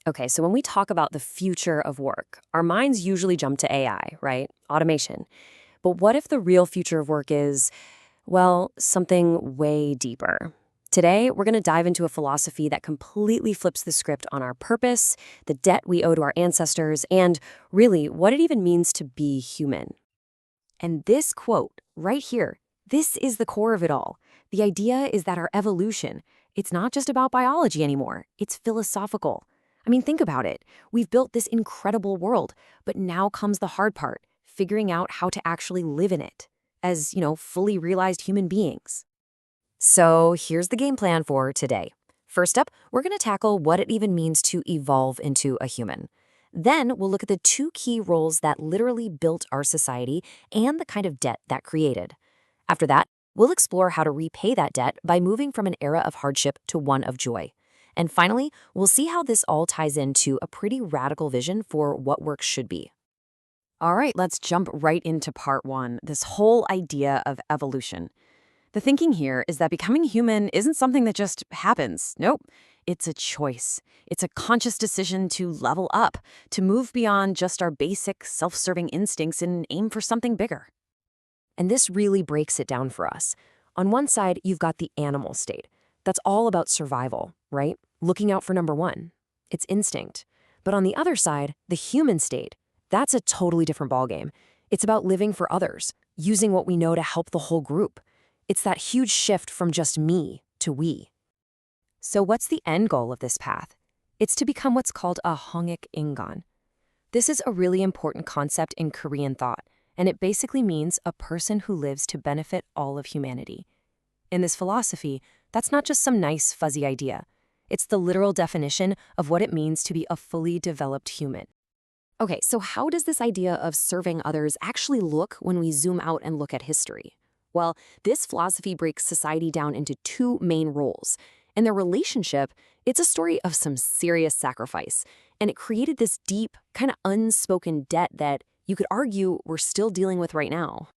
Okay, so when we talk about the future of work, our minds usually jump to AI, right? Automation. But what if the real future of work is, well, something way deeper? Today, we're going to dive into a philosophy that completely flips the script on our purpose, the debt we owe to our ancestors, and really what it even means to be human. And this quote right here, this is the core of it all. The idea is that our evolution, it's not just about biology anymore, it's philosophical. I mean, think about it. We've built this incredible world, but now comes the hard part, figuring out how to actually live in it as, fully realized human beings. So here's the game plan for today. First up, we're going to tackle what it even means to evolve into a human. Then we'll look at the two key roles that literally built our society and the kind of debt that created. After that, we'll explore how to repay that debt by moving from an era of hardship to one of joy. And finally, we'll see how this all ties into a pretty radical vision for what work should be. All right, let's jump right into part one, this whole idea of evolution. The thinking here is that becoming human isn't something that just happens. Nope. It's a choice. It's a conscious decision to level up, to move beyond just our basic self-serving instincts and aim for something bigger. And this really breaks it down for us. On one side, you've got the animal state. That's all about survival, right? Looking out for number one. It's instinct. But on the other side, the human state, that's a totally different ballgame. It's about living for others, using what we know to help the whole group. It's that huge shift from just me to we. So what's the end goal of this path? It's to become what's called a hongik ingan. This is a really important concept in Korean thought, and it basically means a person who lives to benefit all of humanity. In this philosophy, that's not just some nice, fuzzy idea. It's the literal definition of what it means to be a fully developed human. Okay, so how does this idea of serving others actually look when we zoom out and look at history? Well, this philosophy breaks society down into two main roles. And their relationship, it's a story of some serious sacrifice. And it created this deep, kind of unspoken debt that you could argue we're still dealing with right now.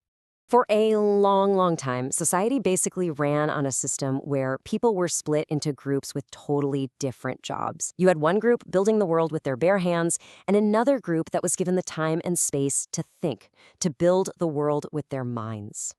For a long, long time, society basically ran on a system where people were split into groups with totally different jobs. You had one group building the world with their bare hands, and another group that was given the time and space to think, to build the world with their minds.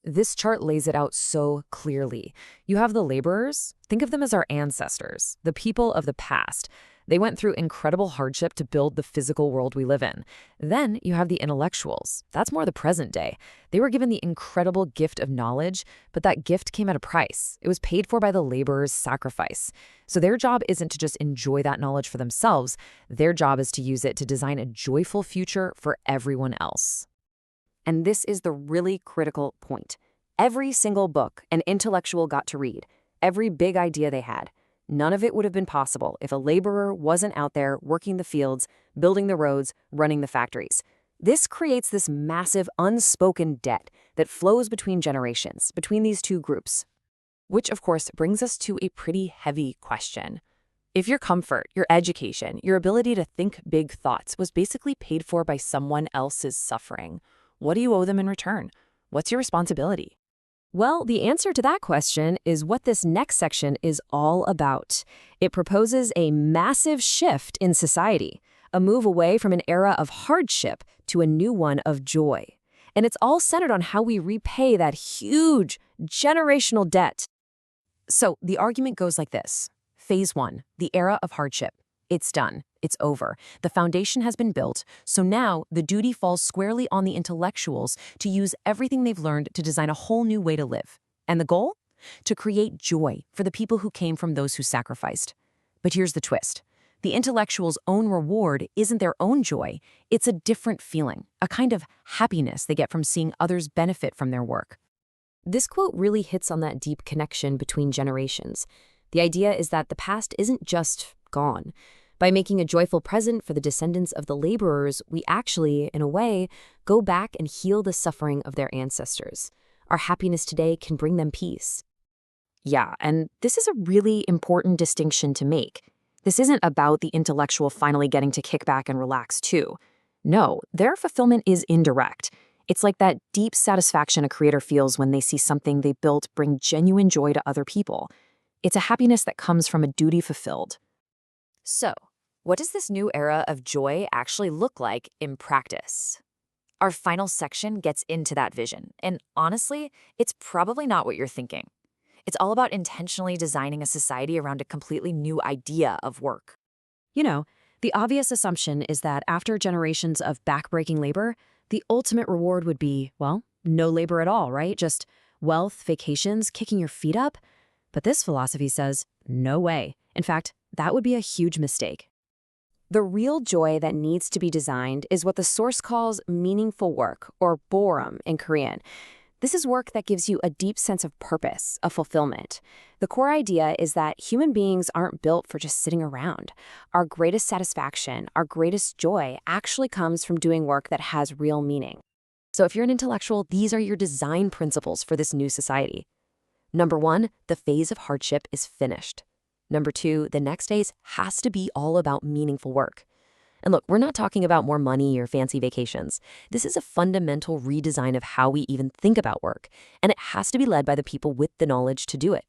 This chart lays it out so clearly. You have the laborers. Think of them as our ancestors, the people of the past. They went through incredible hardship to build the physical world we live in. Then you have the intellectuals. That's more the present day. They were given the incredible gift of knowledge, but that gift came at a price. It was paid for by the laborers' sacrifice. So their job isn't to just enjoy that knowledge for themselves. Their job is to use it to design a joyful future for everyone else. And this is the really critical point. Every single book an intellectual got to read, every big idea they had, none of it would have been possible if a laborer wasn't out there working the fields, building the roads, running the factories. This creates this massive unspoken debt that flows between generations, between these two groups. Which, of course, brings us to a pretty heavy question. If your comfort, your education, your ability to think big thoughts was basically paid for by someone else's suffering, what do you owe them in return? What's your responsibility? Well, the answer to that question is what this next section is all about. It proposes a massive shift in society, a move away from an era of hardship to a new one of joy. And it's all centered on how we repay that huge generational debt. So the argument goes like this. Phase 1, the era of hardship. It's done. It's over. The foundation has been built, so now the duty falls squarely on the intellectuals to use everything they've learned to design a whole new way to live. And the goal? To create joy for the people who came from those who sacrificed. But here's the twist. The intellectuals' own reward isn't their own joy. It's a different feeling, a kind of happiness they get from seeing others benefit from their work. This quote really hits on that deep connection between generations. The idea is that the past isn't just gone. By making a joyful present for the descendants of the laborers, we actually, in a way, go back and heal the suffering of their ancestors. Our happiness today can bring them peace. Yeah, and this is a really important distinction to make. This isn't about the intellectual finally getting to kick back and relax too. No, their fulfillment is indirect. It's like that deep satisfaction a creator feels when they see something they built bring genuine joy to other people. It's a happiness that comes from a duty fulfilled. So, What does this new era of joy actually look like in practice? Our final section gets into that vision, and honestly, it's probably not what you're thinking. It's all about intentionally designing a society around a completely new idea of work. You know, the obvious assumption is that after generations of backbreaking labor, the ultimate reward would be, well, no labor at all, right? Just wealth, vacations, kicking your feet up. But this philosophy says, no way. In fact, that would be a huge mistake. The real joy that needs to be designed is what the source calls meaningful work, or boram in Korean. This is work that gives you a deep sense of purpose, of fulfillment. The core idea is that human beings aren't built for just sitting around. Our greatest satisfaction, our greatest joy actually comes from doing work that has real meaning. So if you're an intellectual, these are your design principles for this new society. Number 1, the phase of hardship is finished. Number 2, the next phase has to be all about meaningful work. And look, we're not talking about more money or fancy vacations. This is a fundamental redesign of how we even think about work, and it has to be led by the people with the knowledge to do it.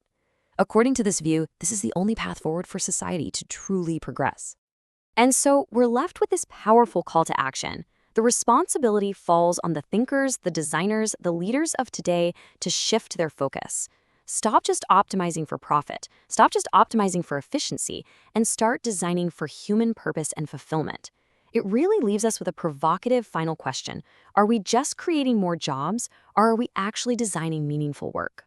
According to this view, this is the only path forward for society to truly progress. And so we're left with this powerful call to action. The responsibility falls on the thinkers, the designers, the leaders of today to shift their focus. Stop just optimizing for profit. Stop just optimizing for efficiency, and start designing for human purpose and fulfillment. It really leaves us with a provocative final question. Are we just creating more jobs, or are we actually designing meaningful work?